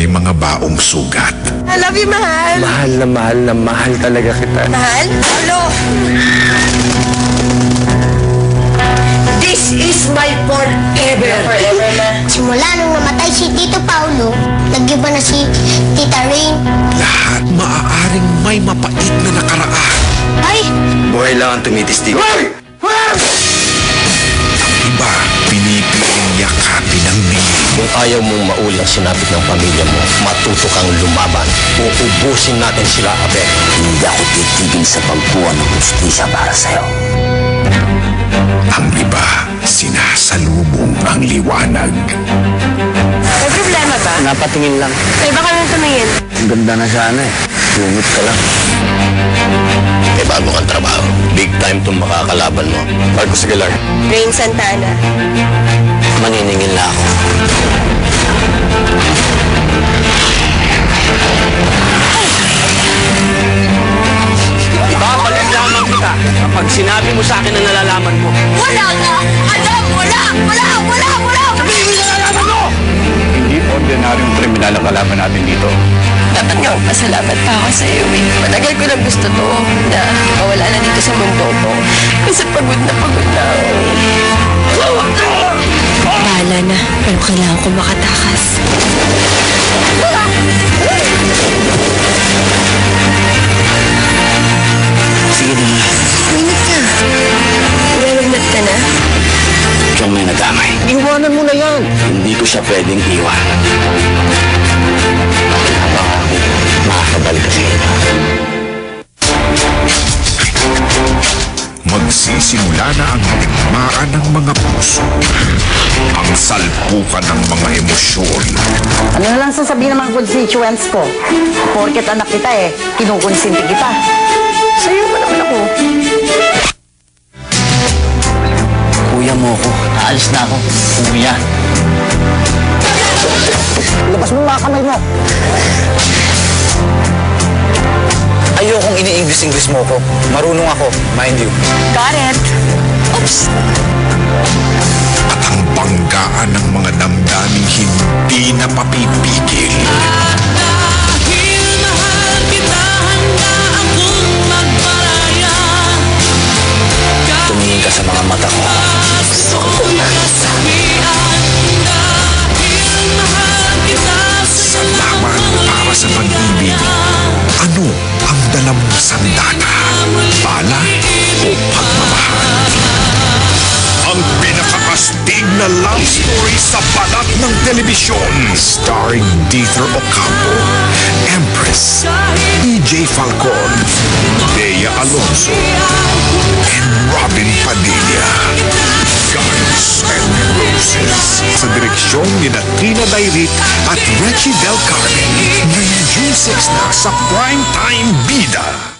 may mga baong sugat. I love you, mahal. Mahal na mahal talaga kita. Mahal? Paulo! This is my forever. Forever na. Simula nung namatay si Tito Paulo, nag-iba na si Tita Rain. Lahat maaaring may mapait na nakaraan. Ay! Buhay lang ang tumitistig. Ang iba, pinipiling yakapin ng nilig. Kung ayaw mong mauli ang sinapit ng pamilya mo, matuto kang lumaban. Uubusin natin sila, Abel. Hindi ako titigil sa pagkuha ng justisya para sa'yo. Ang iba, sinasalubong ang liwanag. May problema ba? Napatingin lang. May baka nang tumingin. Ang ganda na sana eh. Lumit ka lang. May bago kang trabaho. Big time itong makakalaban mo. Marcos Aguilar. Rain Santana. Maniningil na ako. Babalik lamang kita kapag sinabi mo sa akin na nalalaman mo. Wala ka! Adam! Wala! Wala! Wala! Wala! Sabihin mo na nalalaman mo! Hindi ordinaryong kriminal ang kalaban natin dito. Dapat nga pasalamat pa ako sa iyo eh. Matagal ko lang gusto to na mawala na dito sa mundo ko. Kasi pagod na ako eh. Bahala na, pero kailangan ko makatakas. Sige na nga. Minit ka. Iwawagnat ka na? Siyang may nadamay. Iwanan mo na yan! Hindi ko siya pwedeng iwan. Baka ako makakabalik ka sa iba. Magsisimula na ang digmaan ng mga puso. Ang salpukan ng mga emosyon. Ano na lang sasabihin ng mga constituents ko? Porket anak kita kinukonsinti kita. Sa'yo pa naman ako. Kuya mo ako. Aalis na ako. Kuya. Labas mo mga kamay mo. Ayokong ini-English mo ko. Marunong ako, mind you. Got it. Oops! At ang banggaan ng mga damdaming hindi na papipigil. Tumingin ka sa mga mata ko. Gusto ko pumakasa. Sa laban para sa pag-ibig, ano ang dala mong sandata? Bala o pagmamahal? Ang pinakaastig na love story sa balat ng telebisyon. Starring Dieter Ocampo, Empress, EJ Falcon, Dea Alonso, and Robin Padilla. Guns and Roses. Sa direksyon ni Tina Dairit at Reggie Del Carmen. Ngayong June 6 na sa Primetime Bida.